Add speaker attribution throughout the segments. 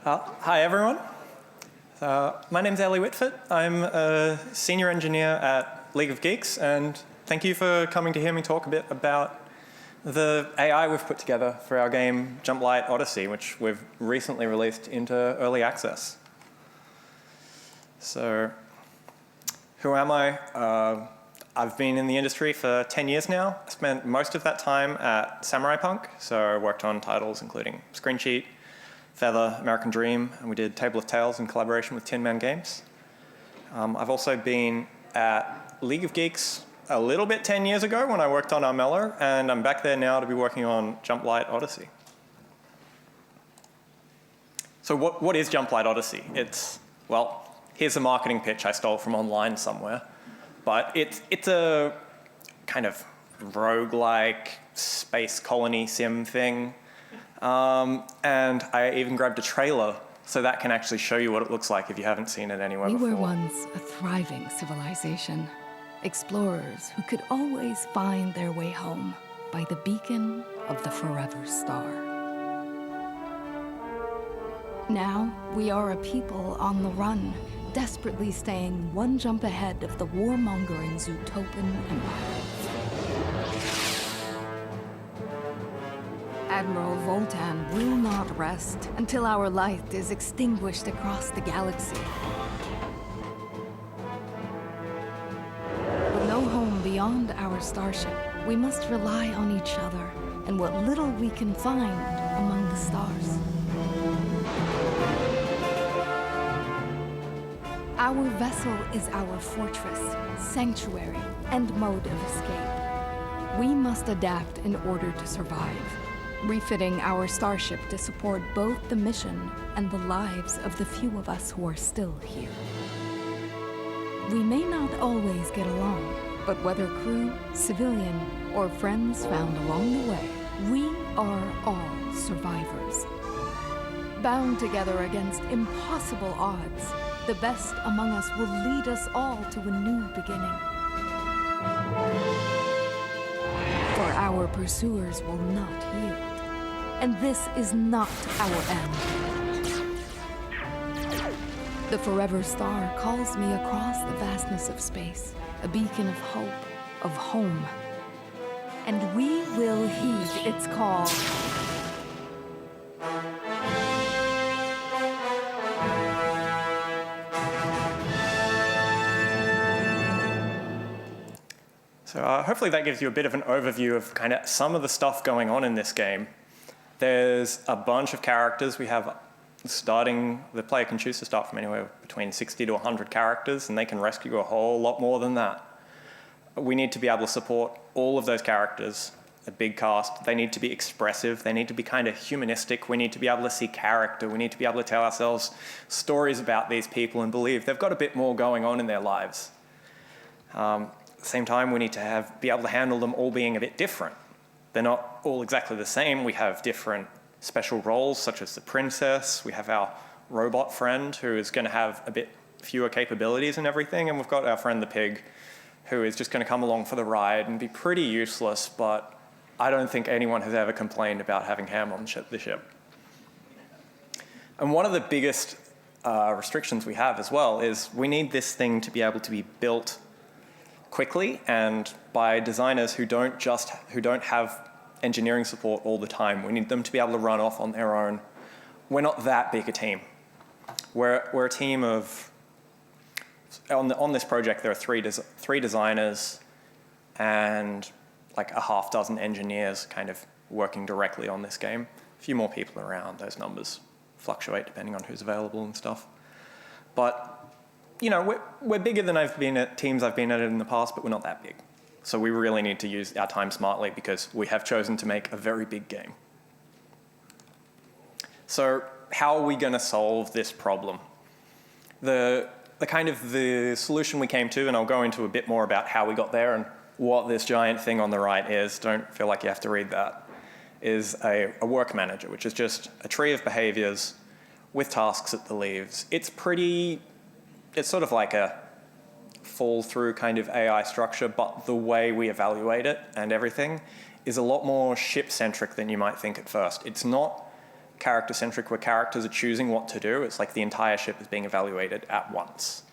Speaker 1: Hi, everyone. My name's Ellie Whitfort. I'm a senior engineer at League of Geeks, and thank you for coming to hear me talk a bit about the AI we've put together for our game Jumplight Odyssey, which we've recently released into early access. So, who am I? I've been in the industry for 10 years now. I spent most of that time at Samurai Punk, so I worked on titles including Screen Sheet, Feather, American Dream, and we did Table of Tales in collaboration with Tin Man Games. I've also been at League of Geeks a little bit 10 years ago when I worked on Armello, and I'm back there now to be working on Jumplight Odyssey. So what is Jumplight Odyssey? Well, here's a marketing pitch I stole from online somewhere, but it's a kind of roguelike space colony sim thing. And I even grabbed a trailer so that can actually show you what it looks like if you haven't seen it anywhere before.
Speaker 2: We were once a thriving civilization, explorers who could always find their way home by the beacon of the forever star. Now, we are a people on the run, desperately staying one jump ahead of the warmongering Zootopan Empire. Admiral Voltan will not rest until our light is extinguished across the galaxy. With no home beyond our starship, we must rely on each other and what little we can find among the stars. Our vessel is our fortress, sanctuary, and mode of escape. We must adapt in order to survive, refitting our starship to support both the mission and the lives of the few of us who are still here. We may not always get along, but whether crew, civilian, or friends found along the way, we are all survivors. Bound together against impossible odds, the best among us will lead us all to a new beginning. For our pursuers will not yield. And this is not our end. The Forever Star calls me across the vastness of space, a beacon of hope, of home. And we will heed its call.
Speaker 1: So hopefully that gives you a bit of an overview of kind of some of the stuff going on in this game. There's a bunch of characters. We have the player can choose to start from anywhere between 60 to 100 characters, and they can rescue a whole lot more than that. We need to be able to support all of those characters, a big cast. They need to be expressive. They need to be kind of humanistic. We need to be able to see character. We need to be able to tell ourselves stories about these people and believe they've got a bit more going on in their lives. At the same time, we need to be able to handle them all being a bit different. They're not all exactly the same. We have different special roles, such as the princess. We have our robot friend, who is going to have a bit fewer capabilities and everything. And we've got our friend the pig, who is just going to come along for the ride and be pretty useless, but I don't think anyone has ever complained about having ham on the ship. And one of the biggest restrictions we have as well is we need this thing to be able to be built quickly and by designers who don't have engineering support all the time. We need them to be able to run off on their own. We're not that big a team. We're a team of, on this project there are three designers and like a half dozen engineers kind of working directly on this game. A few more people around. Those numbers fluctuate depending on who's available and stuff. But you know, we're bigger than I've been at teams I've been at in the past, but we're not that big. So we really need to use our time smartly because we have chosen to make a very big game. So how are we going to solve this problem? The solution we came to, and I'll go into a bit more about how we got there and what this giant thing on the right is, don't feel like you have to read that, is a work manager, which is just a tree of behaviors with tasks at the leaves. It's sort of like a fall through kind of AI structure, but the way we evaluate it and everything is a lot more ship-centric than you might think at first. It's not character-centric where characters are choosing what to do. It's like the entire ship is being evaluated at once.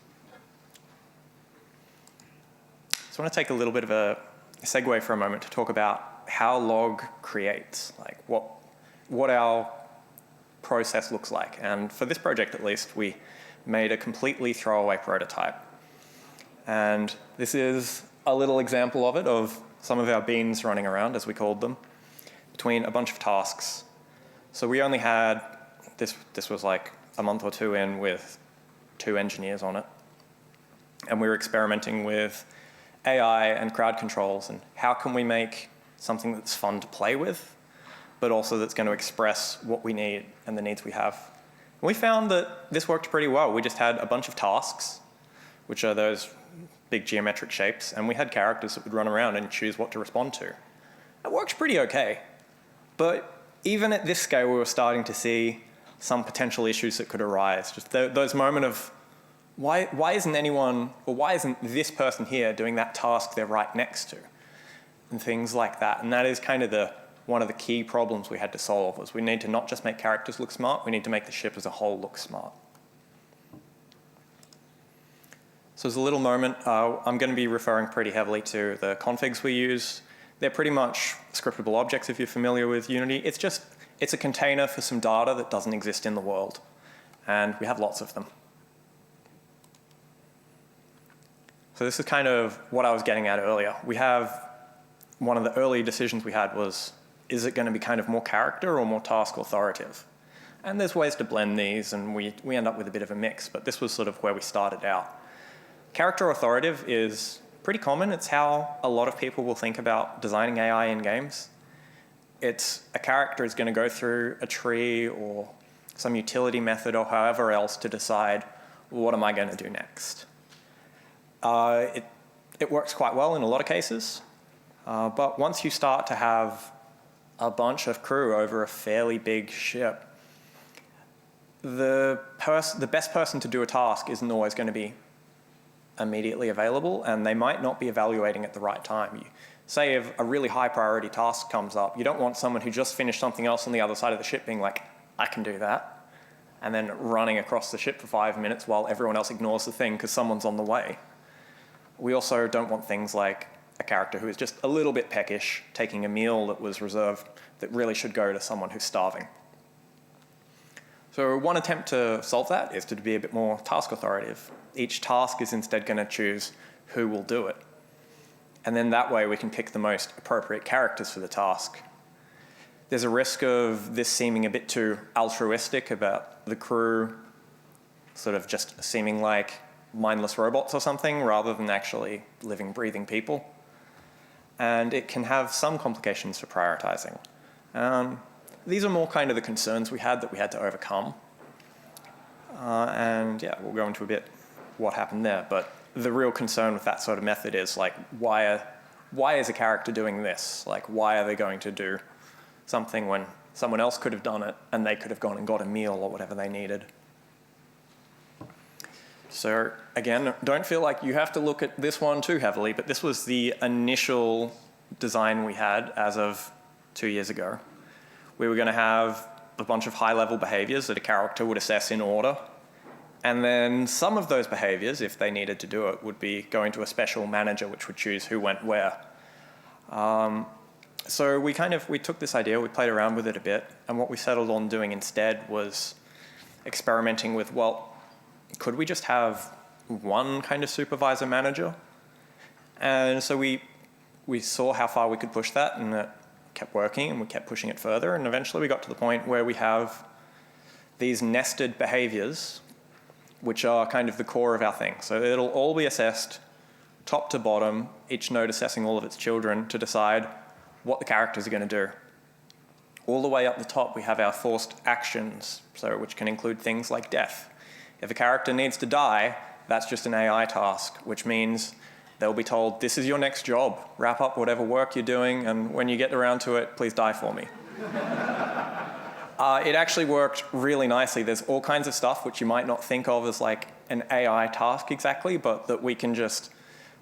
Speaker 1: So I want to take a little bit of a segue for a moment to talk about how log creates, like what our process looks like. And for this project, at least, we made a completely throwaway prototype. And this is a little example of it, of some of our beans running around, as we called them, between a bunch of tasks. So we only had, this was like a month or two in with 2 engineers on it. And we were experimenting with AI and crowd controls and how can we make something that's fun to play with, but also that's going to express what we need and the needs we have. And we found that this worked pretty well. We just had a bunch of tasks, which are those big geometric shapes, and we had characters that would run around and choose what to respond to. It worked pretty okay. But even at this scale, we were starting to see some potential issues that could arise. Just those moments of, why isn't anyone, or why isn't this person here doing that task they're right next to? And things like that. And that is kind of one of the key problems we had to solve, was we need to not just make characters look smart, we need to make the ship as a whole look smart. So as a little moment, I'm going to be referring pretty heavily to the configs we use. They're pretty much scriptable objects if you're familiar with Unity. It's a container for some data that doesn't exist in the world. And we have lots of them. So this is kind of what I was getting at earlier. We have, one of the early decisions we had was, is it going to be kind of more character or more task authoritative? And there's ways to blend these, and we end up with a bit of a mix, but this was sort of where we started out. Character authoritative is pretty common. It's how a lot of people will think about designing AI in games. It's a character is going to go through a tree or some utility method or however else to decide, what am I going to do next? It works quite well in a lot of cases, but once you start to have a bunch of crew over a fairly big ship, the best person to do a task isn't always going to be immediately available, and they might not be evaluating at the right time. Say if a really high priority task comes up, you don't want someone who just finished something else on the other side of the ship being like, I can do that, and then running across the ship for 5 minutes while everyone else ignores the thing because someone's on the way. We also don't want things like a character who is just a little bit peckish, taking a meal that was reserved that really should go to someone who's starving. So one attempt to solve that is to be a bit more task authoritative. Each task is instead going to choose who will do it. And then that way we can pick the most appropriate characters for the task. There's a risk of this seeming a bit too altruistic, about the crew sort of just seeming like mindless robots or something rather than actually living, breathing people. And it can have some complications for prioritizing. These are more kind of the concerns we had that we had to overcome. And yeah, we'll go into a bit what happened there. But the real concern with that sort of method is like, why is a character doing this? Like, why are they going to do something when someone else could have done it and they could have gone and got a meal or whatever they needed? So again, don't feel like you have to look at this one too heavily, but this was the initial design we had as of 2 years ago. We were going to have a bunch of high-level behaviors that a character would assess in order. And then some of those behaviors, if they needed to do it, would be going to a special manager which would choose who went where. So we took this idea, we played around with it a bit, and what we settled on doing instead was experimenting with, well, could we just have one kind of supervisor manager? And so we saw how far we could push that, and it kept working, and we kept pushing it further, and eventually we got to the point where we have these nested behaviors which are kind of the core of our thing. So it'll all be assessed top to bottom, each node assessing all of its children to decide what the characters are going to do. All the way up the top, we have our forced actions, which can include things like death. If a character needs to die, that's just an AI task, which means they'll be told, this is your next job. Wrap up whatever work you're doing, and when you get around to it, please die for me. It actually worked really nicely. There's all kinds of stuff which you might not think of as like an AI task exactly, but that we can just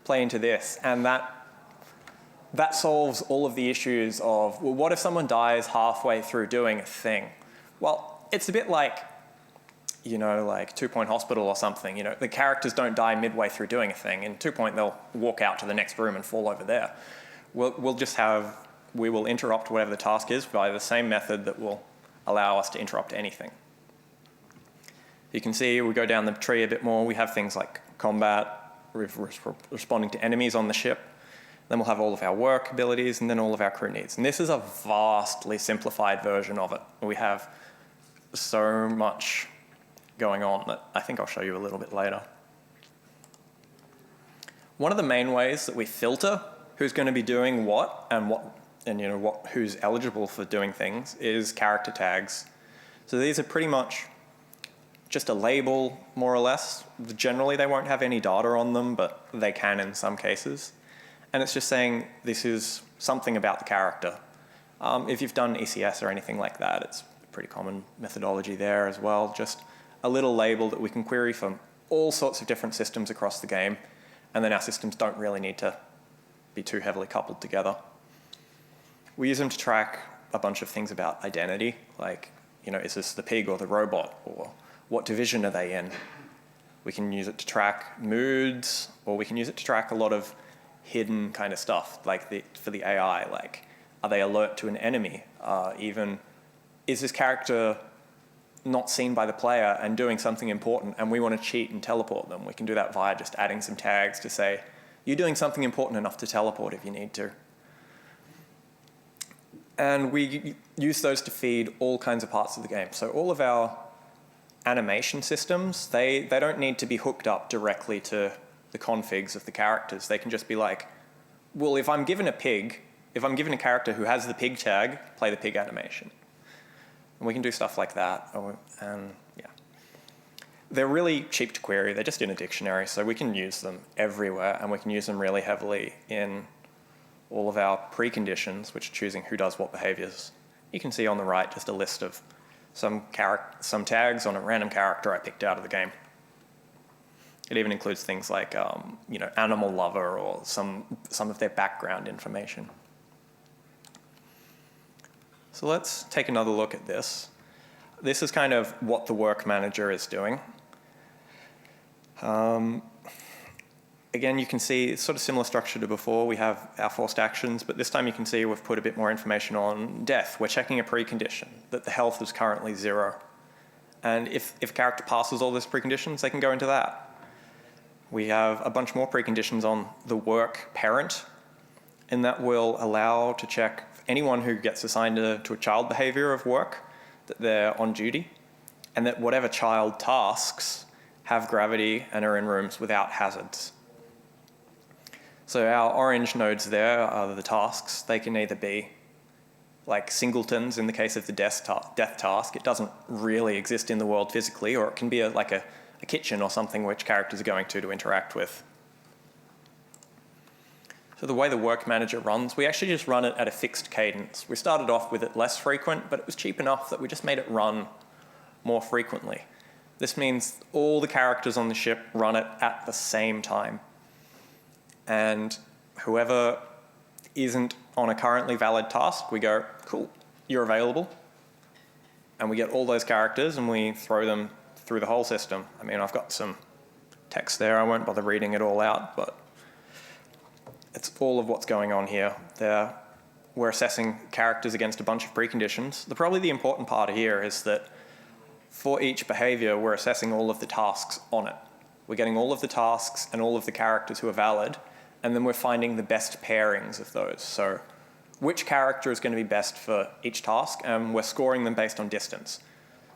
Speaker 1: play into this. And that solves all of the issues of, well, what if someone dies halfway through doing a thing? Well, it's a bit like, like 2 Point Hospital or something. The characters don't die midway through doing a thing. In 2 Point, they'll walk out to the next room and fall over there. We will interrupt whatever the task is by the same method that will allow us to interrupt anything. You can see we go down the tree a bit more. We have things like combat, responding to enemies on the ship. Then we'll have all of our work abilities and then all of our crew needs. And this is a vastly simplified version of it. We have so much going on that I think I'll show you a little bit later. One of the main ways that we filter who's going to be doing what and who's eligible for doing things is character tags. So these are pretty much just a label, more or less. Generally, they won't have any data on them, but they can in some cases. And it's just saying this is something about the character. If you've done ECS or anything like that, it's a pretty common methodology there as well. Just a little label that we can query from all sorts of different systems across the game, and then our systems don't really need to be too heavily coupled together. We use them to track a bunch of things about identity, like, is this the pig or the robot, or what division are they in? We can use it to track moods, or we can use it to track a lot of hidden kind of stuff, like for the AI, like, are they alert to an enemy? Even, is this character not seen by the player and doing something important, and we want to cheat and teleport them? We can do that via just adding some tags to say, you're doing something important enough to teleport if you need to. And we use those to feed all kinds of parts of the game. So all of our animation systems, they don't need to be hooked up directly to the configs of the characters. They can just be like, well, if I'm given a character who has the pig tag, play the pig animation. And we can do stuff like that. And yeah. They're really cheap to query. They're just in a dictionary, so we can use them everywhere, and we can use them really heavily in all of our preconditions, which are choosing who does what behaviors. You can see on the right just a list of some tags on a random character I picked out of the game. It even includes things like animal lover or some of their background information. So let's take another look at this. This is kind of what the work manager is doing. Again, you can see it's sort of similar structure to before. We have our forced actions, but this time you can see we've put a bit more information on death. We're checking a precondition, that the health is currently 0. And if a character passes all those preconditions, they can go into that. We have a bunch more preconditions on the work parent, and that will allow to check anyone who gets assigned to a child behavior of work, that they're on duty, and that whatever child tasks have gravity and are in rooms without hazards. So our orange nodes there are the tasks. They can either be like singletons in the case of the death task. It doesn't really exist in the world physically, or it can be like a kitchen or something which characters are going to interact with. So the way the work manager runs, we actually just run it at a fixed cadence. We started off with it less frequent, but it was cheap enough that we just made it run more frequently. This means all the characters on the ship run it at the same time. And whoever isn't on a currently valid task, we go, cool, you're available. And we get all those characters and we throw them through the whole system. I mean, I've got some text there. I won't bother reading it all out, but it's all of what's going on here. We're assessing characters against a bunch of preconditions. Probably the important part here is that for each behavior, we're assessing all of the tasks on it. We're getting all of the tasks and all of the characters who are valid, and then we're finding the best pairings of those. So which character is going to be best for each task, and we're scoring them based on distance.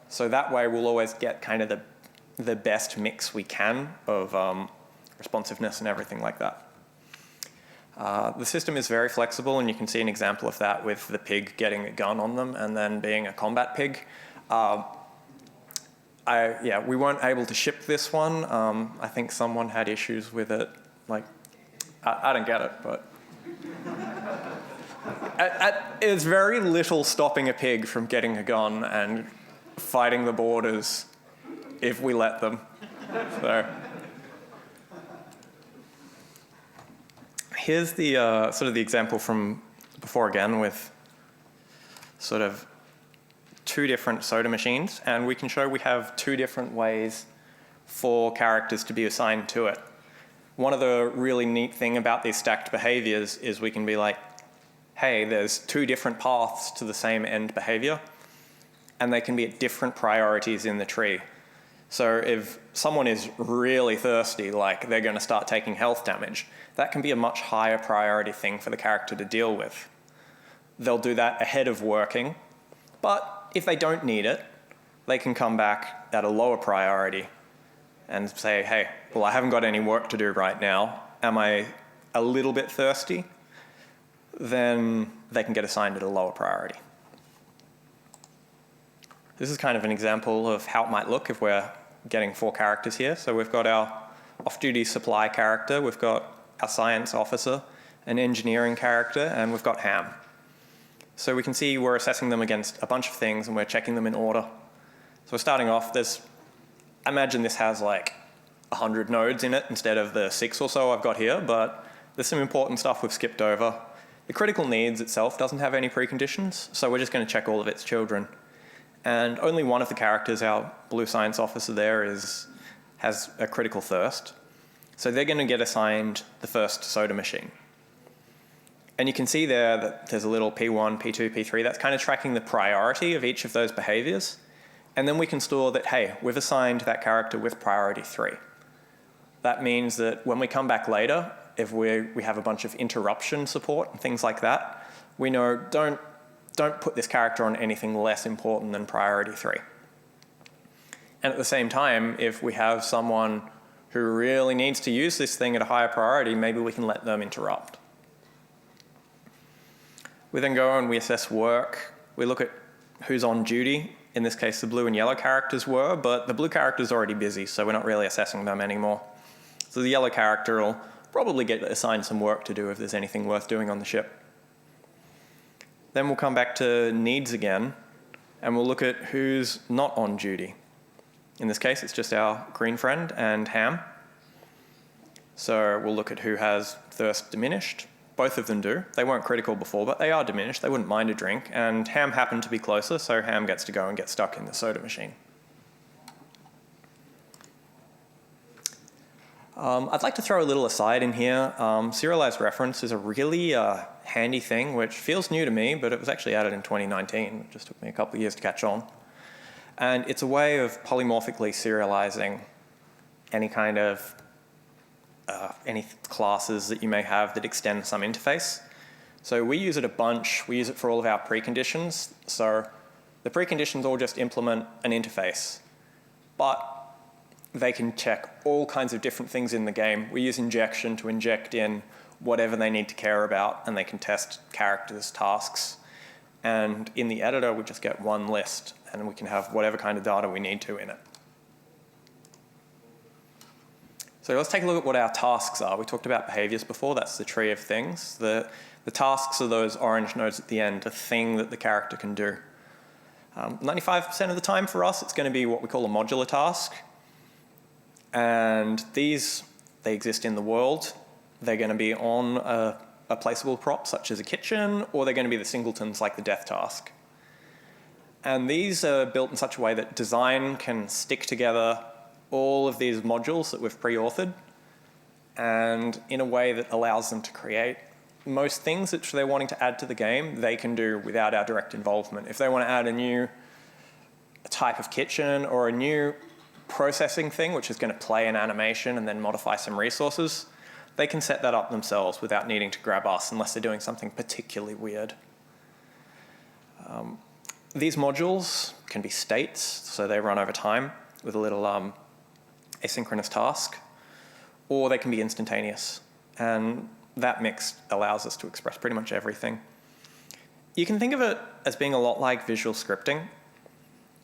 Speaker 1: So that way we'll always get kind of the best mix we can of responsiveness and everything like that. The system is very flexible, and you can see an example of that with the pig getting a gun on them and then being a combat pig. We weren't able to ship this one. I think someone had issues with it. I don't get it, but it's very little stopping a pig from getting a gun and fighting the borders if we let them. So here's the sort of the example from before again with sort of two different soda machines, and we can show we have two different ways for characters to be assigned to it. One of the really neat thing about these stacked behaviors is we can be like, hey, there's two different paths to the same end behavior, and they can be at different priorities in the tree. So if someone is really thirsty, like they're going to start taking health damage, that can be a much higher priority thing for the character to deal with. They'll do that ahead of working, but if they don't need it, they can come back at a lower priority and say, hey, well, I haven't got any work to do right now. Am I a little bit thirsty? Then they can get assigned at a lower priority. This is kind of an example of how it might look if we're getting 4 characters here. So we've got our off-duty supply character, we've got our science officer, an engineering character, and we've got Ham. So we can see we're assessing them against a bunch of things and we're checking them in order. So we're starting off, imagine this has like 100 nodes in it instead of the 6 or so I've got here, but there's some important stuff we've skipped over. The critical needs itself doesn't have any preconditions, so we're just going to check all of its children. And only one of the characters, our blue science officer there, has a critical thirst. So they're going to get assigned the first soda machine. And you can see there that there's a little P1, P2, P3. That's kind of tracking the priority of each of those behaviors. And then we can store that, hey, we've assigned that character with priority 3. That means that when we come back later, if we have a bunch of interruption support and things like that, we know don't put this character on anything less important than priority 3. And at the same time, if we have someone who really needs to use this thing at a higher priority, maybe we can let them interrupt. We then go and we assess work. We look at who's on duty. In this case, the blue and yellow characters were, but the blue character's already busy, so we're not really assessing them anymore. So the yellow character will probably get assigned some work to do if there's anything worth doing on the ship. Then we'll come back to needs again, and we'll look at who's not on duty. In this case, it's just our green friend and Ham. So we'll look at who has thirst diminished. Both of them do. They weren't critical before, but they are diminished. They wouldn't mind a drink, and Ham happened to be closer, so Ham gets to go and get stuck in the soda machine. I'd like to throw a little aside in here. Serialized reference is a really handy thing, which feels new to me, but it was actually added in 2019. It just took me a couple of years to catch on. And it's a way of polymorphically serializing any kind of any classes that you may have that extend some interface. So we use it a bunch. We use it for all of our preconditions. So the preconditions all just implement an interface, but they can check all kinds of different things in the game. We use injection to inject in whatever they need to care about, and they can test characters, tasks. And in the editor, we just get one list, and we can have whatever kind of data we need to in it. So let's take a look at what our tasks are. We talked about behaviors before. That's the tree of things. The tasks are those orange nodes at the end, a thing that the character can do. 95% of the time for us, it's going to be what we call a modular task. And they exist in the world. They're going to be on a placeable prop, such as a kitchen, or they're going to be the singletons, like the death task. And these are built in such a way that design can stick together all of these modules that we've pre-authored, and in a way that allows them to create most things that they're wanting to add to the game, they can do without our direct involvement. If they want to add a new type of kitchen or a new processing thing, which is going to play an animation and then modify some resources, they can set that up themselves without needing to grab us unless they're doing something particularly weird. These modules can be states, so they run over time with a little asynchronous task, or they can be instantaneous. And that mix allows us to express pretty much everything. You can think of it as being a lot like visual scripting,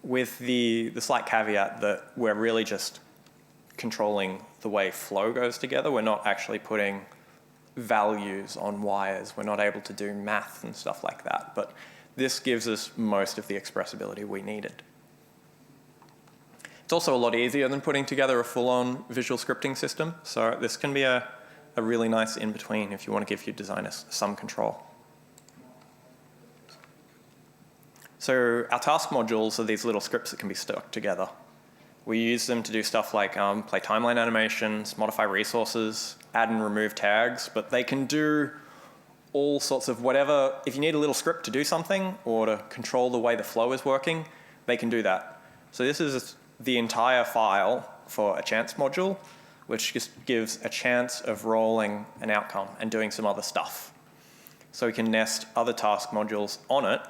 Speaker 1: with the slight caveat that we're really just controlling the way flow goes together. We're not actually putting values on wires. We're not able to do math and stuff like that. But this gives us most of the expressibility we needed. It's also a lot easier than putting together a full-on visual scripting system. So this can be a really nice in-between if you want to give your designers some control. So our task modules are these little scripts that can be stuck together. We use them to do stuff like play timeline animations, modify resources, add and remove tags, but they can do all sorts of whatever. If you need a little script to do something or to control the way the flow is working, they can do that. So this is the entire file for a chance module, which just gives a chance of rolling an outcome and doing some other stuff. So we can nest other task modules on it.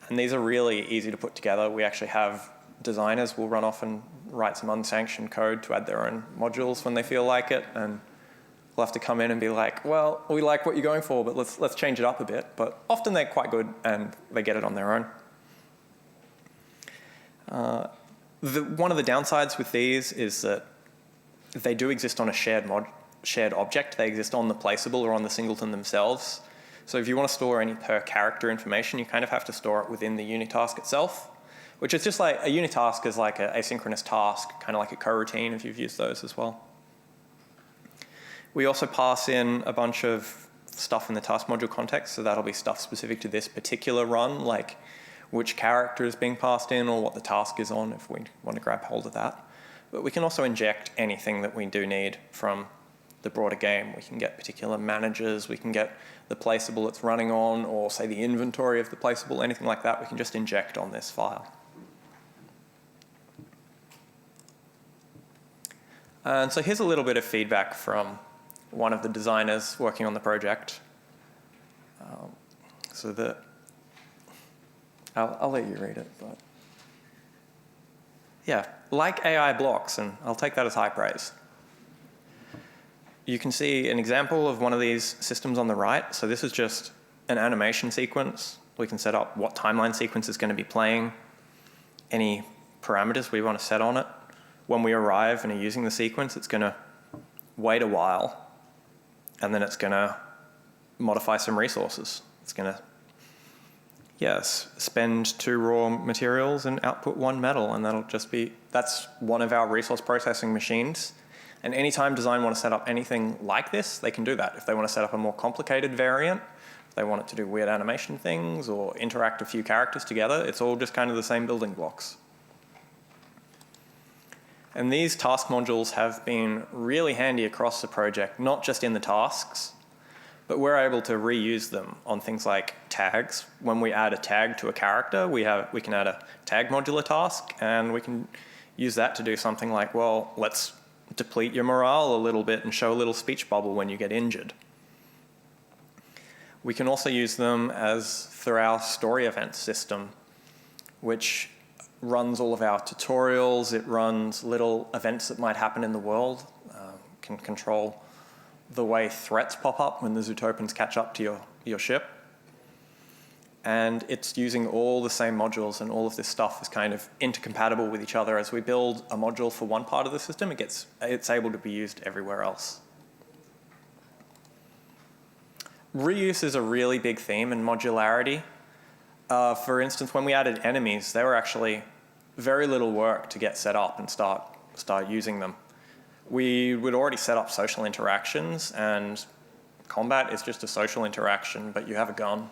Speaker 1: And these are really easy to put together. We actually have designers will run off and write some unsanctioned code to add their own modules when they feel like it. And we'll have to come in and be like, well, we like what you're going for, but let's change it up a bit. But often they're quite good and they get it on their own. One of the downsides with these is that they do exist on a shared object. They exist on the placeable or on the singleton themselves. So if you want to store any per character information, you kind of have to store it within the unitask itself, which is just like a unitask is like an asynchronous task, kind of like a coroutine if you've used those as well. We also pass in a bunch of stuff in the task module context, so that'll be stuff specific to this particular run, like which character is being passed in or what the task is on if we want to grab hold of that. But we can also inject anything that we do need from the broader game. We can get particular managers, we can get the placeable it's running on, or say the inventory of the placeable, anything like that, we can just inject on this file. And so here's a little bit of feedback from one of the designers working on the project. I'll let you read it, but yeah, like AI blocks, and I'll take that as high praise. You can see an example of one of these systems on the right. So this is just an animation sequence. We can set up what timeline sequence is going to be playing, any parameters we want to set on it. When we arrive and are using the sequence, it's going to wait a while, and then it's going to modify some resources. It's going to, yes, spend 2 raw materials and output 1 metal, and that's one of our resource processing machines. And anytime design want to set up anything like this, they can do that. If they want to set up a more complicated variant, if they want it to do weird animation things or interact a few characters together, it's all just kind of the same building blocks. And these task modules have been really handy across the project, not just in the tasks, but we're able to reuse them on things like tags. When we add a tag to a character, we can add a tag modular task, and we can use that to do something like, well, let's deplete your morale a little bit and show a little speech bubble when you get injured. We can also use them through our story event system, which runs all of our tutorials. It runs little events that might happen in the world, can control the way threats pop up when the Zootopans catch up to your ship. And it's using all the same modules, and all of this stuff is kind of intercompatible with each other. As we build a module for one part of the system, it's able to be used everywhere else. Reuse is a really big theme in modularity. For instance, when we added enemies, they were actually very little work to get set up and start using them. We would already set up social interactions, and combat is just a social interaction, but you have a gun.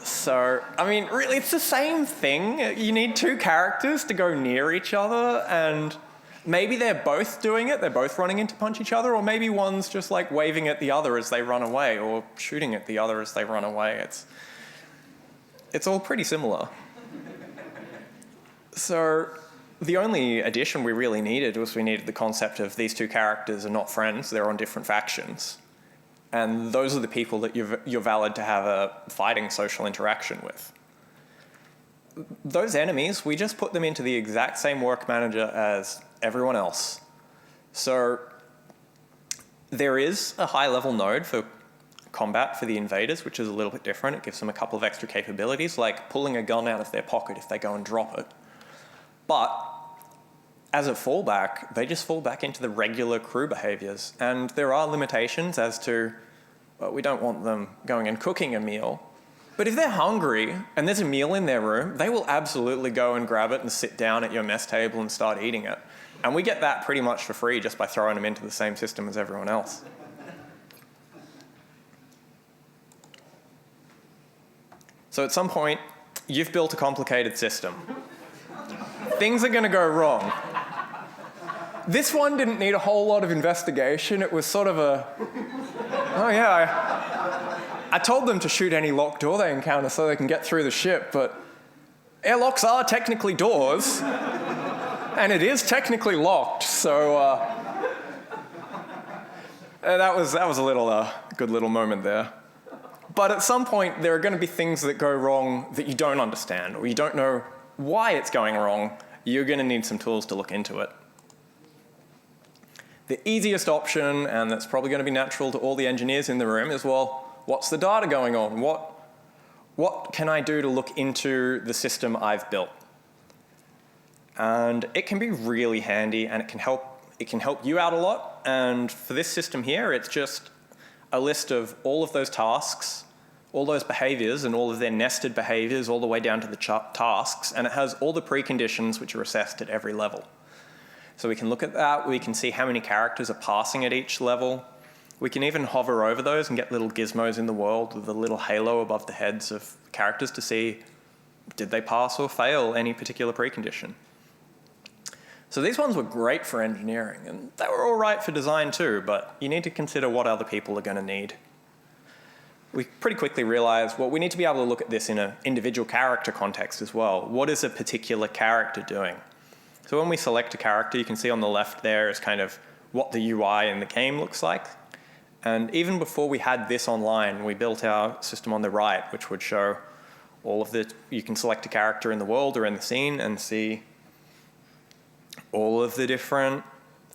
Speaker 1: So, I mean, really, it's the same thing. You need 2 characters to go near each other, and maybe they're both doing it, they're both running in to punch each other, or maybe one's just like waving at the other as they run away, or shooting at the other as they run away. It's all pretty similar. So, the only addition we really needed was we needed the concept of these 2 characters are not friends, they're on different factions. And those are the people that you're valid to have a fighting social interaction with. Those enemies, we just put them into the exact same work manager as everyone else. So there is a high-level node for combat for the invaders, which is a little bit different. It gives them a couple of extra capabilities, like pulling a gun out of their pocket if they go and drop it. But as a fallback, they just fall back into the regular crew behaviors. And there are limitations as to, well, we don't want them going and cooking a meal. But if they're hungry and there's a meal in their room, they will absolutely go and grab it and sit down at your mess table and start eating it. And we get that pretty much for free just by throwing them into the same system as everyone else. So at some point, you've built a complicated system. Things are going to go wrong. This one didn't need a whole lot of investigation. It was sort of a, oh yeah, I told them to shoot any locked door they encounter so they can get through the ship, but airlocks are technically doors, and it is technically locked, so that was a little good little moment there. But at some point, there are going to be things that go wrong that you don't understand, or you don't know why it's going wrong. You're going to need some tools to look into it. The easiest option, and that's probably going to be natural to all the engineers in the room, is, well, what's the data going on? What can I do to look into the system I've built? And it can be really handy, and it can help you out a lot. And for this system here, it's just a list of all of those tasks, all those behaviors, and all of their nested behaviors all the way down to the tasks, and it has all the preconditions which are assessed at every level. So we can look at that, we can see how many characters are passing at each level. We can even hover over those and get little gizmos in the world with a little halo above the heads of characters to see, did they pass or fail any particular precondition? So these ones were great for engineering, and they were all right for design too, but you need to consider what other people are going to need. We pretty quickly realized, well, we need to be able to look at this in an individual character context as well. What is a particular character doing? So when we select a character, you can see on the left there is kind of what the UI in the game looks like. And even before we had this online, we built our system on the right, which would show all of the, you can select a character in the world or in the scene and see all of the different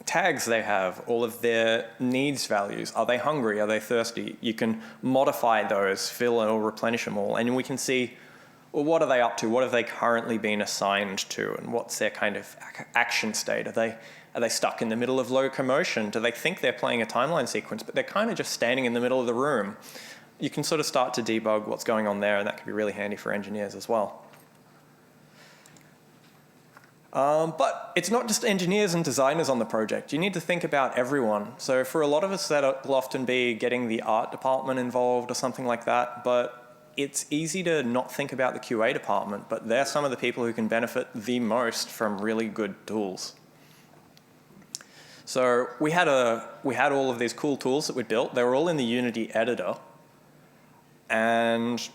Speaker 1: tags they have, all of their needs values. Are they hungry? Are they thirsty? You can modify those, fill or replenish them all. And we can see, well, what are they up to? What have they currently been assigned to? And what's their kind of action state? Are they stuck in the middle of locomotion? Do they think they're playing a timeline sequence, but they're kind of just standing in the middle of the room? You can sort of start to debug what's going on there, and that can be really handy for engineers as well. But it's not just engineers and designers on the project. You need to think about everyone. So for a lot of us, that will often be getting the art department involved or something like that, but it's easy to not think about the QA department, but they're some of the people who can benefit the most from really good tools. So we had all of these cool tools that we'd built. They were all in the Unity editor, and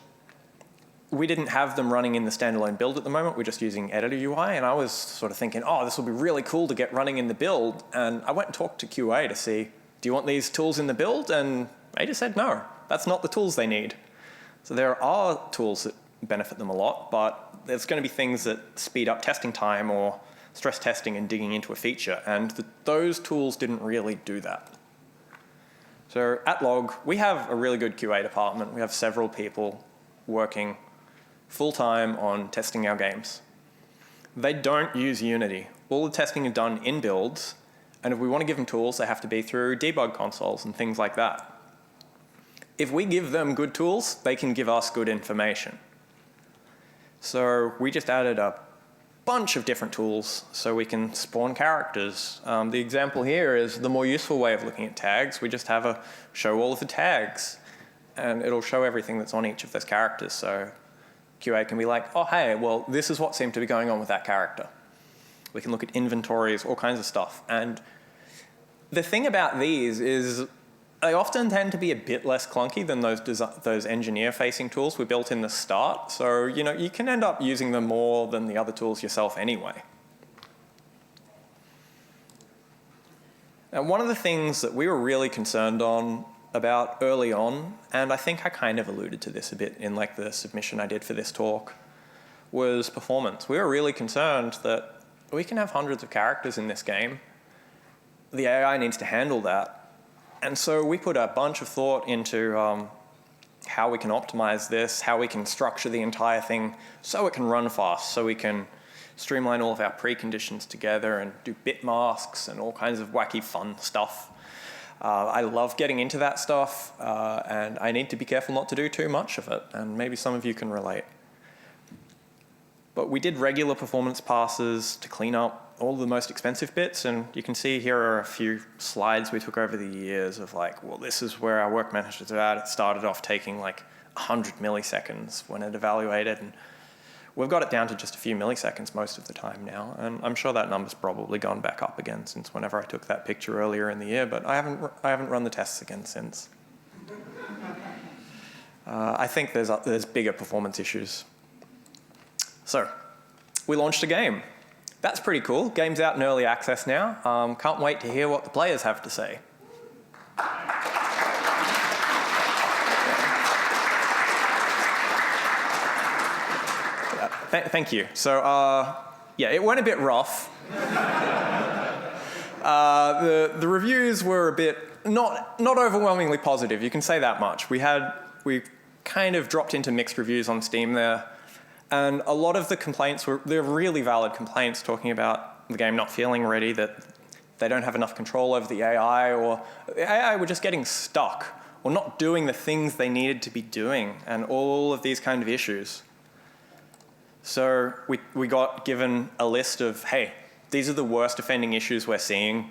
Speaker 1: we didn't have them running in the standalone build at the moment. We're just using editor UI, and I was sort of thinking, oh, this will be really cool to get running in the build. And I went and talked to QA to see, do you want these tools in the build? And they just said, no, that's not the tools they need. So there are tools that benefit them a lot, but there's going to be things that speed up testing time or stress testing and digging into a feature, and those tools didn't really do that. So at Log, we have a really good QA department. We have several people working full-time on testing our games. They don't use Unity. All the testing is done in builds, and if we want to give them tools, they have to be through debug consoles and things like that. If we give them good tools, they can give us good information. So we just added a bunch of different tools so we can spawn characters. The example here is the more useful way of looking at tags. We just have a show all of the tags, and it'll show everything that's on each of those characters. So QA can be like, oh, hey, well, this is what seemed to be going on with that character. We can look at inventories, all kinds of stuff. And the thing about these is they often tend to be a bit less clunky than those engineer-facing tools we built in the start. So, you know, you can end up using them more than the other tools yourself anyway. Now, one of the things that we were really concerned about early on, and I think I kind of alluded to this a bit in like the submission I did for this talk, was performance. We were really concerned that we can have hundreds of characters in this game. The AI needs to handle that. And so we put a bunch of thought into how we can optimize this, how we can structure the entire thing so it can run fast, so we can streamline all of our preconditions together and do bit masks and all kinds of wacky fun stuff. I love getting into that stuff, and I need to be careful not to do too much of it, and maybe some of you can relate. But we did regular performance passes to clean up all the most expensive bits, and you can see here are a few slides we took over the years of like, well, this is where our work managers are at. It started off taking like 100 milliseconds when it evaluated, and we've got it down to just a few milliseconds most of the time now, and I'm sure that number's probably gone back up again since whenever I took that picture earlier in the year, but I haven't run the tests again since. I think there's bigger performance issues. So, we launched a game. That's pretty cool. Game's out in early access now. Can't wait to hear what the players have to say. Thank you. So, yeah, it went a bit rough. The reviews were a bit not overwhelmingly positive. You can say that much. We kind of dropped into mixed reviews on Steam there, and a lot of the complaints they're really valid complaints, talking about the game not feeling ready, that they don't have enough control over the AI, or the AI were just getting stuck or not doing the things they needed to be doing, and all of these kind of issues. So we got given a list of, hey, these are the worst offending issues we're seeing.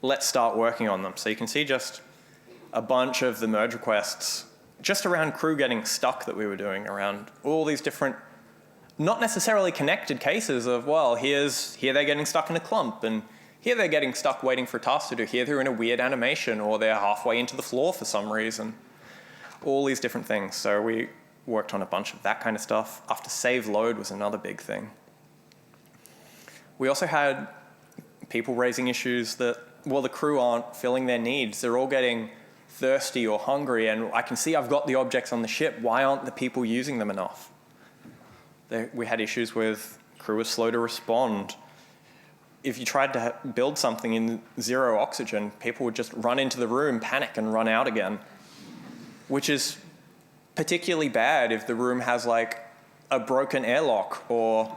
Speaker 1: Let's start working on them. So you can see just a bunch of the merge requests just around crew getting stuck that we were doing, around all these different, not necessarily connected cases of, well, here they're getting stuck in a clump, and here they're getting stuck waiting for tasks to do, here they're in a weird animation, or they're halfway into the floor for some reason. All these different things. So we worked on a bunch of that kind of stuff. After save load was another big thing. We also had people raising issues that, well, the crew aren't filling their needs. They're all getting thirsty or hungry, and I can see I've got the objects on the ship. Why aren't the people using them enough? We had issues with crew was slow to respond. If you tried to build something in 0 oxygen, people would just run into the room, panic, and run out again, which is particularly bad if the room has like a broken airlock or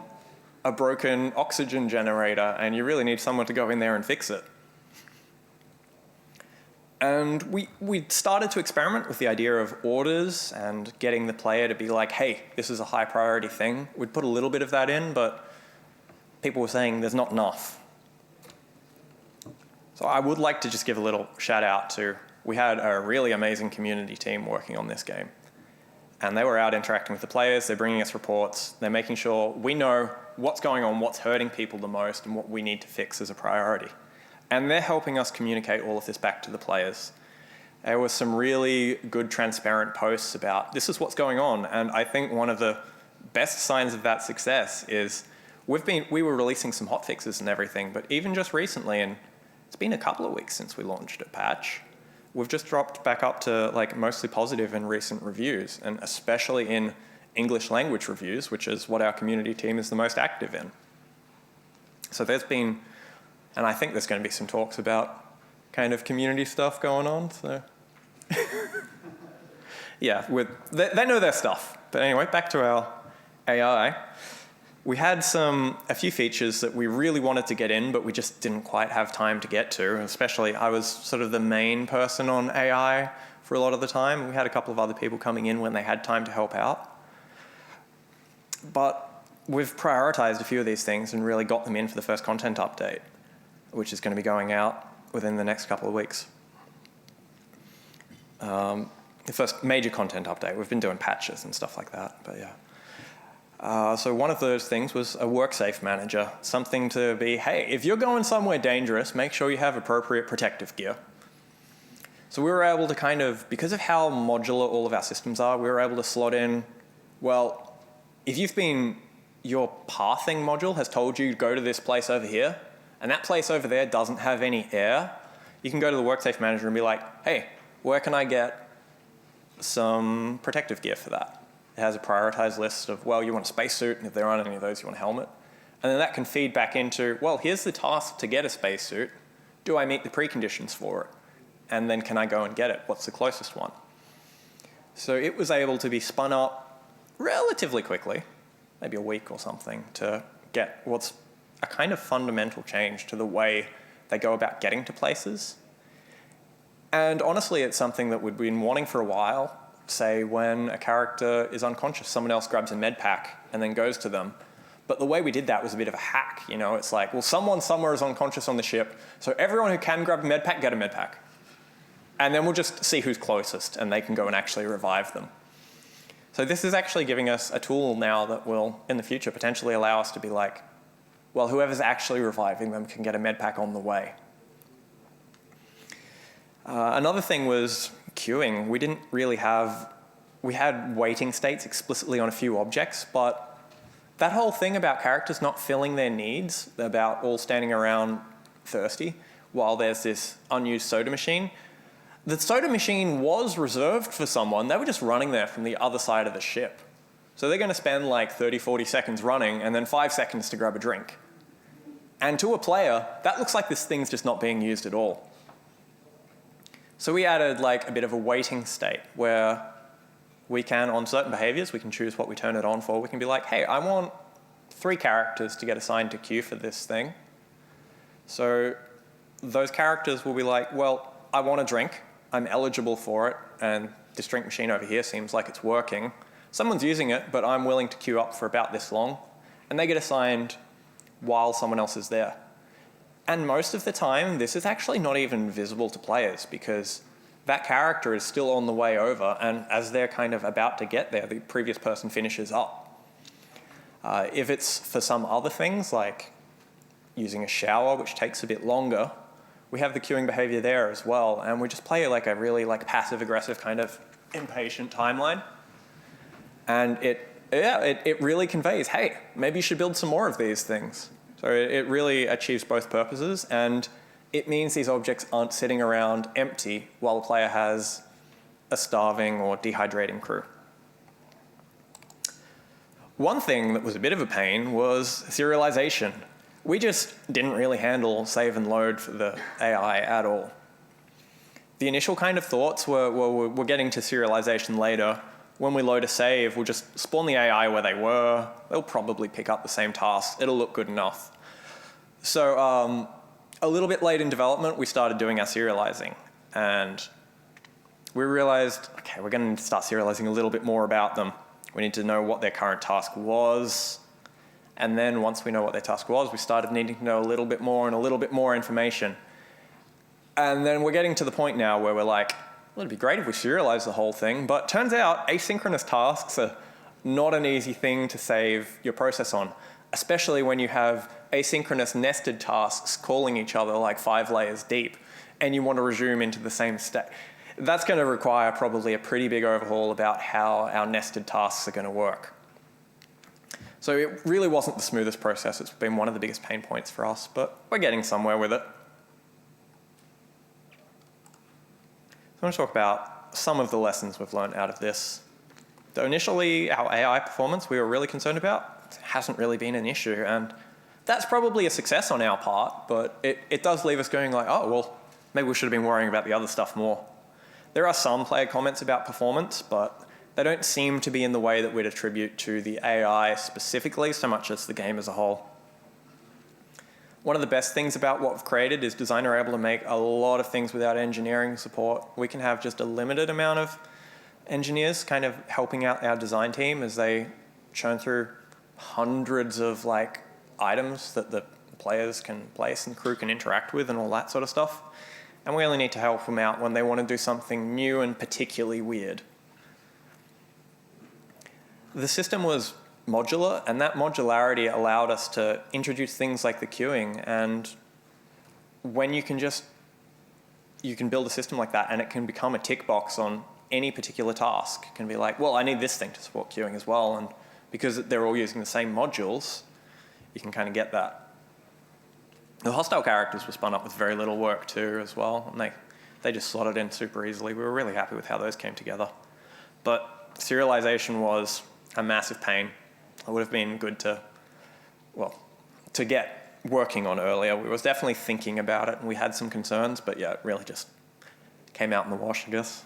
Speaker 1: a broken oxygen generator, and you really need someone to go in there and fix it. And we started to experiment with the idea of orders and getting the player to be like, hey, this is a high priority thing. We'd put a little bit of that in, but people were saying there's not enough. So I would like to just give a little shout out to, we had a really amazing community team working on this game. And they were out interacting with the players, they're bringing us reports, they're making sure we know what's going on, what's hurting people the most, and what we need to fix as a priority. And they're helping us communicate all of this back to the players. There was some really good transparent posts about this is what's going on, and I think one of the best signs of that success is we were releasing some hotfixes and everything, but even just recently, and it's been a couple of weeks since we launched a patch, we've just dropped back up to like mostly positive in recent reviews, and especially in English language reviews, which is what our community team is the most active in. So there's been, and I think there's going to be some talks about kind of community stuff going on. So yeah, they know their stuff. But anyway, back to our AI. We had a few features that we really wanted to get in, but we just didn't quite have time to get to. Especially, I was sort of the main person on AI for a lot of the time. We had a couple of other people coming in when they had time to help out. But we've prioritized a few of these things and really got them in for the first content update, which is going to be going out within the next couple of weeks. The first major content update. We've been doing patches and stuff like that, but yeah. So one of those things was a work-safe manager, something to be, hey, if you're going somewhere dangerous, make sure you have appropriate protective gear. So we were able to kind of, because of how modular all of our systems are, we were able to slot in, well, if your pathing module has told you to go to this place over here, and that place over there doesn't have any air, you can go to the work-safe manager and be like, hey, where can I get some protective gear for that? It has a prioritized list of, well, you want a spacesuit, and if there aren't any of those, you want a helmet. And then that can feed back into, well, here's the task to get a spacesuit. Do I meet the preconditions for it? And then can I go and get it? What's the closest one? So it was able to be spun up relatively quickly, maybe a week or something, to get what's a kind of fundamental change to the way they go about getting to places. And honestly, it's something that we've been wanting for a while. Say when a character is unconscious, someone else grabs a med pack and then goes to them. But the way we did that was a bit of a hack. You know, it's like, well, someone somewhere is unconscious on the ship, so everyone who can grab a med pack, get a med pack. And then we'll just see who's closest, and they can go and actually revive them. So this is actually giving us a tool now that will, in the future, potentially allow us to be like, well, whoever's actually reviving them can get a med pack on the way. Another thing was queuing. We didn't really we had waiting states explicitly on a few objects, but that whole thing about characters not filling their needs, about all standing around thirsty while there's this unused soda machine, the soda machine was reserved for someone. They were just running there from the other side of the ship. So they're going to spend like 30, 40 seconds running and then 5 seconds to grab a drink. And to a player, that looks like this thing's just not being used at all. So we added like a bit of a waiting state where we can, on certain behaviors, we can choose what we turn it on for. We can be like, hey, I want 3 characters to get assigned to queue for this thing. So those characters will be like, well, I want a drink. I'm eligible for it, and this drink machine over here seems like it's working. Someone's using it, but I'm willing to queue up for about this long, and they get assigned while someone else is there. And most of the time, this is actually not even visible to players because that character is still on the way over, and as they're kind of about to get there, the previous person finishes up. If it's for some other things, like using a shower, which takes a bit longer, we have the queuing behavior there as well, and we just play like a really like passive-aggressive kind of impatient timeline. And it really conveys, hey, maybe you should build some more of these things. So it really achieves both purposes, and it means these objects aren't sitting around empty while the player has a starving or dehydrating crew. One thing that was a bit of a pain was serialization. We just didn't really handle save and load for the AI at all. The initial kind of thoughts were, well, we're getting to serialization later. When we load a save, we'll just spawn the AI where they were. They'll probably pick up the same tasks. It'll look good enough. So a little bit late in development, we started doing our serializing. And we realized, okay, we're going to start serializing a little bit more about them. We need to know what their current task was. And then once we know what their task was, we started needing to know a little bit more and a little bit more information. And then we're getting to the point now where we're like, well, it'd be great if we serialize the whole thing, but turns out asynchronous tasks are not an easy thing to save your process on, especially when you have asynchronous nested tasks calling each other like 5 layers deep, and you want to resume into the same state. That's going to require probably a pretty big overhaul about how our nested tasks are going to work. So it really wasn't the smoothest process. It's been one of the biggest pain points for us, but we're getting somewhere with it. So I'm going to talk about some of the lessons we've learned out of this. So initially, our AI performance we were really concerned about hasn't really been an issue, and that's probably a success on our part, but it does leave us going like, oh, well, maybe we should have been worrying about the other stuff more. There are some player comments about performance, but they don't seem to be in the way that we'd attribute to the AI specifically, so much as the game as a whole. One of the best things about what we've created is designers are able to make a lot of things without engineering support. We can have just a limited amount of engineers kind of helping out our design team as they churn through hundreds of like items that the players can place and crew can interact with and all that sort of stuff. And we only need to help them out when they want to do something new and particularly weird. The system was modular, and that modularity allowed us to introduce things like the queuing. And when you can build a system like that and it can become a tick box on any particular task. It can be like, well, I need this thing to support queuing as well. And because they're all using the same modules, you can kind of get that. The hostile characters were spun up with very little work too as well. And they just slotted in super easily. We were really happy with how those came together. But serialization was a massive pain. It would have been good to get working on earlier. We was definitely thinking about it, and we had some concerns, but yeah, it really just came out in the wash, I guess.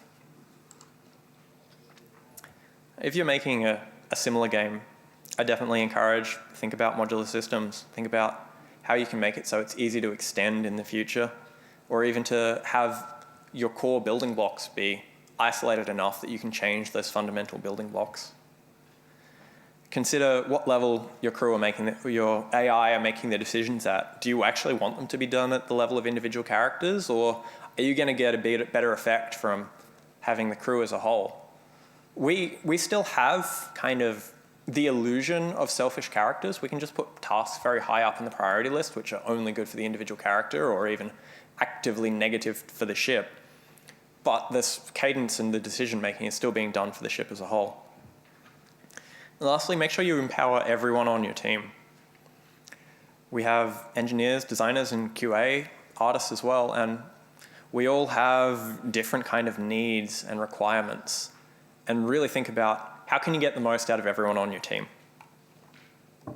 Speaker 1: If you're making a similar game, I definitely encourage think about modular systems. Think about how you can make it so it's easy to extend in the future, or even to have your core building blocks be isolated enough that you can change those fundamental building blocks. Consider what level your crew are making, your AI are making their decisions at. Do you actually want them to be done at the level of individual characters, or are you going to get a better effect from having the crew as a whole? We still have kind of the illusion of selfish characters. We can just put tasks very high up in the priority list, which are only good for the individual character or even actively negative for the ship. But this cadence and the decision making is still being done for the ship as a whole. And lastly, make sure you empower everyone on your team. We have engineers, designers, and QA, artists as well, and we all have different kind of needs and requirements. And really think about how can you get the most out of everyone on your team. So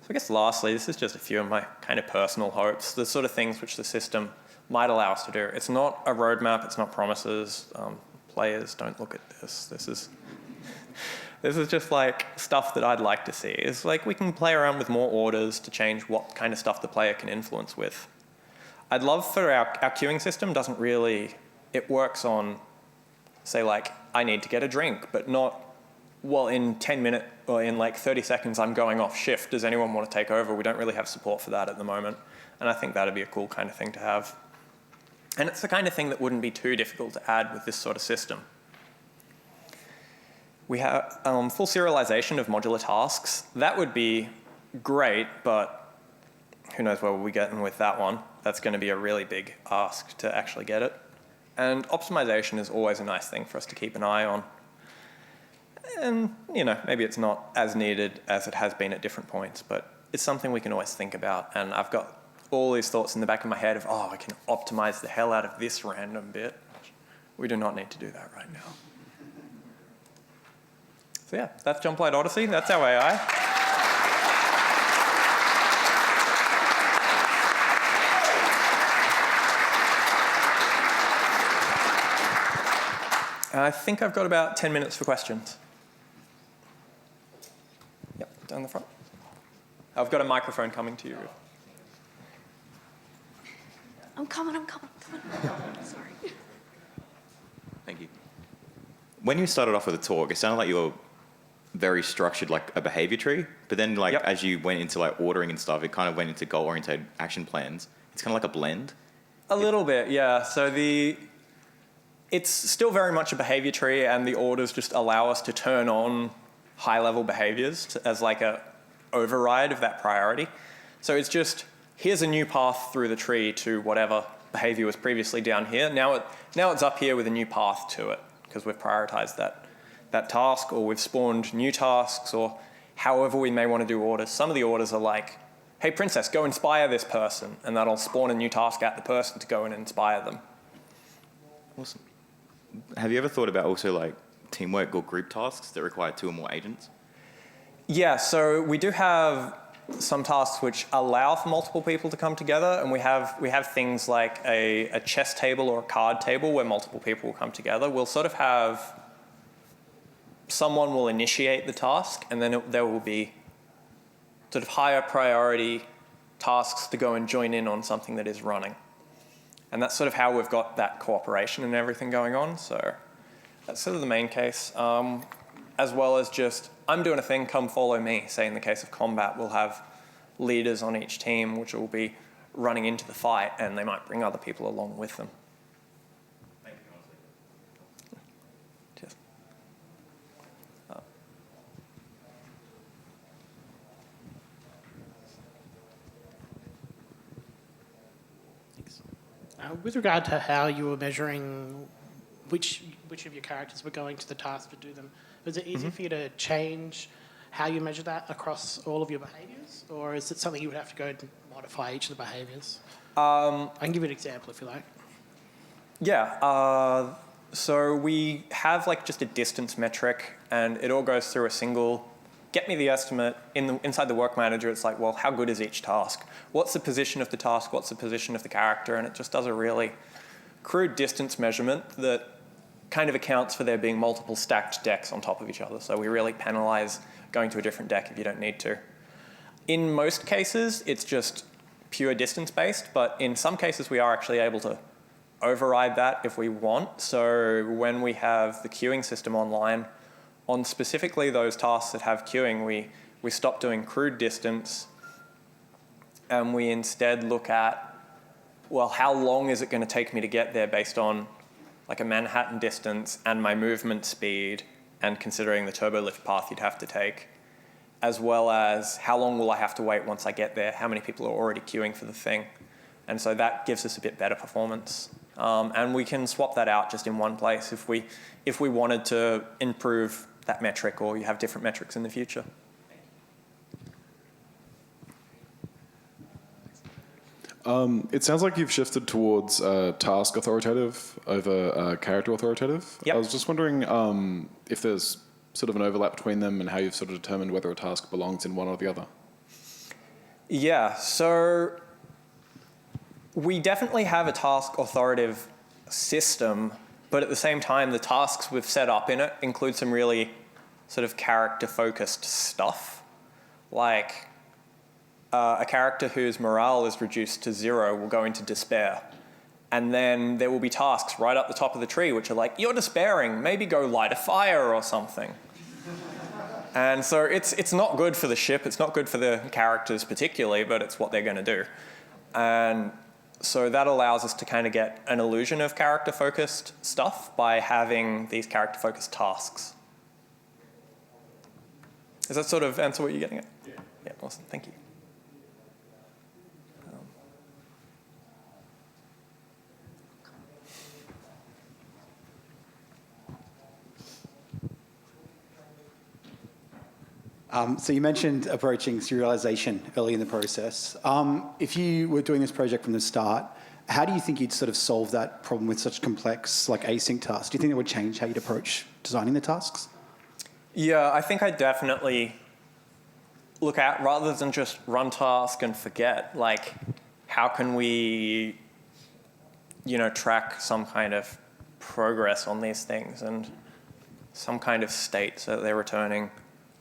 Speaker 1: I guess lastly, this is just a few of my kind of personal hopes, the sort of things which the system might allow us to do. It's not a roadmap, it's not promises. Players, don't look at this. This is just like stuff that I'd like to see. It's like we can play around with more orders to change what kind of stuff the player can influence with. I'd love for our queuing system doesn't really, it works on, say like, I need to get a drink, but not, well, in 10 minutes or in like 30 seconds, I'm going off shift. Does anyone want to take over? We don't really have support for that at the moment. And I think that'd be a cool kind of thing to have. And it's the kind of thing that wouldn't be too difficult to add with this sort of system. We have full serialization of modular tasks. That would be great, but who knows where we'll be getting with that one. That's going to be a really big ask to actually get it. And optimization is always a nice thing for us to keep an eye on. And, you know, maybe it's not as needed as it has been at different points, but it's something we can always think about. And I've got all these thoughts in the back of my head of, oh, I can optimize the hell out of this random bit. We do not need to do that right now. So yeah, that's Jumplight Odyssey. That's our AI. I think I've got about 10 minutes for questions. Yep, down the front. I've got a microphone coming to you.
Speaker 3: I'm coming. Sorry.
Speaker 4: Thank you. When you started off with the talk, it sounded like you were very structured, like a behavior tree. But then, like,
Speaker 1: Yep.
Speaker 4: as you went into like ordering and stuff, it kind of went into goal-oriented action plans. It's kind of like a blend.
Speaker 1: A little bit, yeah. So it's still very much a behavior tree, and the orders just allow us to turn on high-level behaviors as like a override of that priority. So it's just, here's a new path through the tree to whatever behavior was previously down here. Now it's up here with a new path to it because we've prioritized that task, or we've spawned new tasks, or however we may want to do orders. Some of the orders are like, hey, princess, go inspire this person, and that'll spawn a new task at the person to go and inspire them.
Speaker 4: Awesome. Have you ever thought about also like teamwork or group tasks that require 2 or more agents?
Speaker 1: Yeah, so we do have some tasks which allow for multiple people to come together, and we have things like a chess table or a card table where multiple people will come together. We'll sort of have someone will initiate the task, and then there will be sort of higher priority tasks to go and join in on something that is running. And that's sort of how we've got that cooperation and everything going on. So that's sort of the main case, as well as just, I'm doing a thing, come follow me. Say in the case of combat, we'll have leaders on each team which will be running into the fight, and they might bring other people along with them.
Speaker 4: Thank you,
Speaker 1: Cheers.
Speaker 5: With regard to how you were measuring which of your characters were going to the task to do them, was it easy for you to change how you measure that across all of your behaviours, or is it something you would have to go and modify each of the behaviours? I can give you an example if you like.
Speaker 1: Yeah, so we have like just a distance metric, and it all goes through a single, get me the estimate. Inside the work manager, it's like, well, how good is each task? What's the position of the task? What's the position of the character? And it just does a really crude distance measurement that kind of accounts for there being multiple stacked decks on top of each other. So we really penalize going to a different deck if you don't need to. In most cases, it's just pure distance-based, but in some cases, we are actually able to override that if we want. So when we have the queuing system online, on specifically those tasks that have queuing, we stop doing crude distance, and we instead look at, well, how long is it going to take me to get there based on like a Manhattan distance and my movement speed and considering the turbo lift path you'd have to take, as well as how long will I have to wait once I get there, how many people are already queuing for the thing. And so that gives us a bit better performance. And we can swap that out just in one place if we wanted to improve that metric or you have different metrics in the future.
Speaker 6: It sounds like you've shifted towards task authoritative over character authoritative.
Speaker 1: Yep.
Speaker 6: I was just wondering if there's sort of an overlap between them and how you've sort of determined whether a task belongs in one or the other.
Speaker 1: Yeah, so we definitely have a task authoritative system, but at the same time, the tasks we've set up in it include some really sort of character-focused stuff. Like a character whose morale is reduced to 0 will go into despair. And then there will be tasks right up the top of the tree which are like, you're despairing, maybe go light a fire or something. And so it's not good for the ship, it's not good for the characters particularly, but it's what they're going to do. And so that allows us to kind of get an illusion of character-focused stuff by having these character-focused tasks. Does that sort of answer what you're getting at? Yeah. Yeah, awesome, thank you.
Speaker 7: So you mentioned approaching serialization early in the process. If you were doing this project from the start, how do you think you'd sort of solve that problem with such complex, like async tasks? Do you think it would change how you'd approach designing the tasks?
Speaker 1: Yeah, I think I definitely look at, rather than just run task and forget, like how can we, track some kind of progress on these things and some kind of state so that they're returning,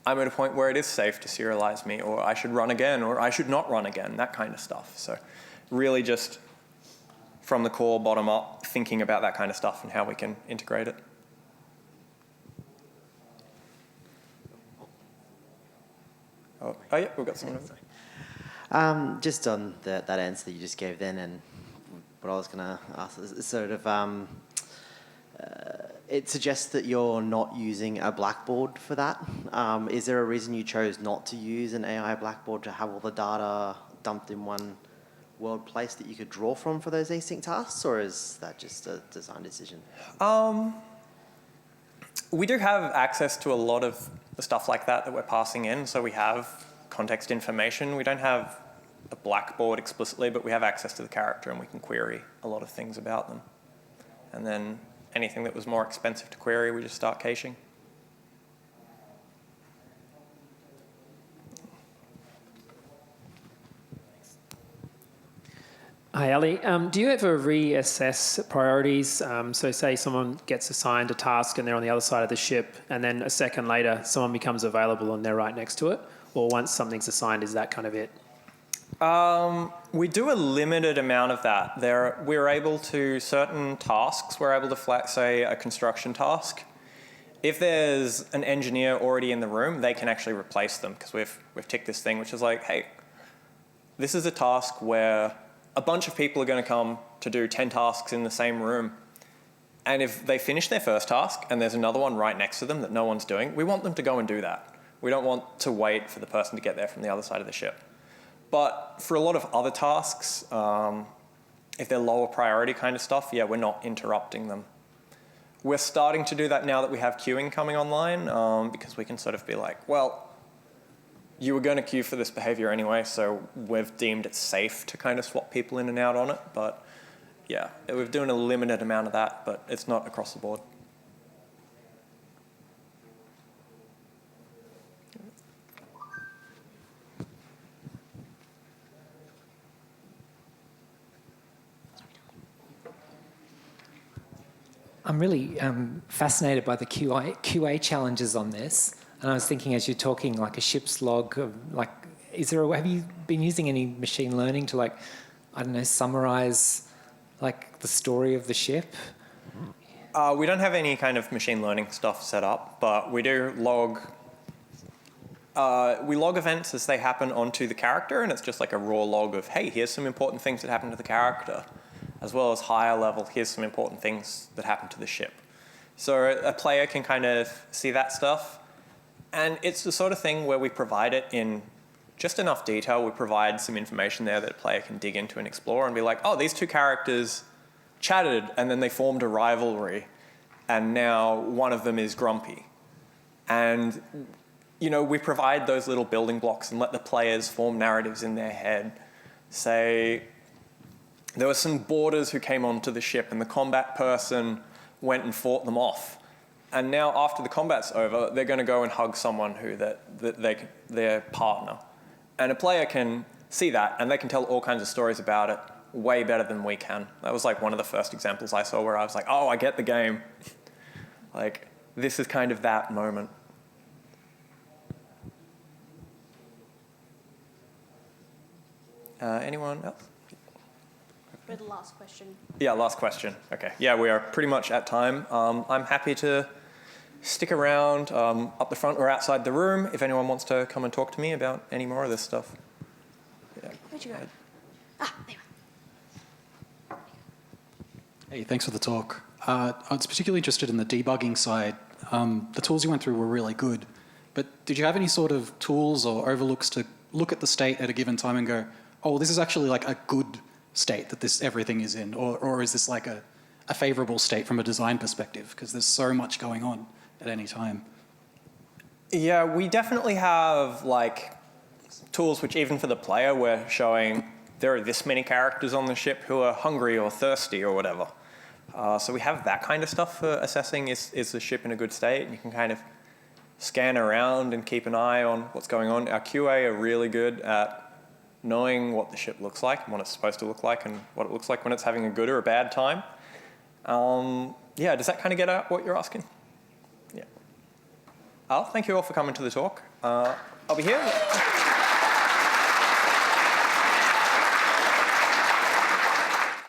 Speaker 1: I'm at a point where it is safe to serialize me, or I should run again, or I should not run again, that kind of stuff. So really just from the core, bottom up, thinking about that kind of stuff and how we can integrate it. Oh yeah, we've got someone over.
Speaker 8: Just on that answer that you just gave then, and what I was going to ask is sort of, it suggests that you're not using a blackboard for that. Is there a reason you chose not to use an AI blackboard to have all the data dumped in one world place that you could draw from for those async tasks, or is that just a design decision?
Speaker 1: We do have access to a lot of the stuff like that we're passing in, so we have context information. We don't have a blackboard explicitly, but we have access to the character and we can query a lot of things about them. And then anything that was more expensive to query, we just start caching.
Speaker 9: Hi, Ellie. Do you ever reassess priorities? So say someone gets assigned a task and they're on the other side of the ship, and then a second later someone becomes available and they're right next to it? Or once something's assigned, is that kind of it?
Speaker 1: We do a limited amount of that. We're able to, certain tasks, we're able to say a construction task. If there's an engineer already in the room, they can actually replace them because we've ticked this thing which is like, hey, this is a task where a bunch of people are going to come to do 10 tasks in the same room. And if they finish their first task and there's another one right next to them that no one's doing, we want them to go and do that. We don't want to wait for the person to get there from the other side of the ship. But for a lot of other tasks, if they're lower priority kind of stuff, yeah, we're not interrupting them. We're starting to do that now that we have queuing coming online, because we can sort of be like, well, you were going to queue for this behavior anyway, so we've deemed it safe to kind of swap people in and out on it. But yeah, we're doing a limited amount of that, but it's not across the board.
Speaker 10: I'm really fascinated by the QA challenges on this. And I was thinking, as you're talking, like a ship's log, have you been using any machine learning to, like, I don't know, summarize like the story of the ship?
Speaker 1: We don't have any kind of machine learning stuff set up, but we do log. We log events as they happen onto the character, and it's just like a raw log of, hey, here's some important things that happened to the character. as well as higher level, here's some important things that happen to the ship. So a player can kind of see that stuff, and it's the sort of thing where we provide it in just enough detail. We provide some information there that a player can dig into and explore and be like, oh, these two characters chatted and then they formed a rivalry, and now one of them is grumpy. And we provide those little building blocks and let the players form narratives in their head. Say, there were some boarders who came onto the ship and the combat person went and fought them off. And now after the combat's over, they're going to go and hug someone who their partner. And a player can see that and they can tell all kinds of stories about it way better than we can. That was like one of the first examples I saw where I was like, oh, I get the game. Like, this is kind of that moment. Anyone else?
Speaker 3: For the last question.
Speaker 1: Yeah, last question. Okay. Yeah, we are pretty much at time. I'm happy to stick around up the front or outside the room if anyone wants to come and talk to me about any more of this stuff. Yeah.
Speaker 3: Where'd you go? There you are.
Speaker 11: Hey, thanks for the talk. I was particularly interested in the debugging side. The tools you went through were really good, but did you have any sort of tools or overlooks to look at the state at a given time and go, oh, this is actually like a good state that everything is in, or is this like a favourable state from a design perspective? Because there's so much going on at any time.
Speaker 1: Yeah, we definitely have like tools which even for the player we're showing there are this many characters on the ship who are hungry or thirsty or whatever. So we have that kind of stuff for assessing is the ship in a good state, and you can kind of scan around and keep an eye on what's going on. Our QA are really good at knowing what the ship looks like and what it's supposed to look like and what it looks like when it's having a good or a bad time. Yeah, does that kind of get at what you're asking? Yeah. Thank you all for coming to the talk. I'll be here.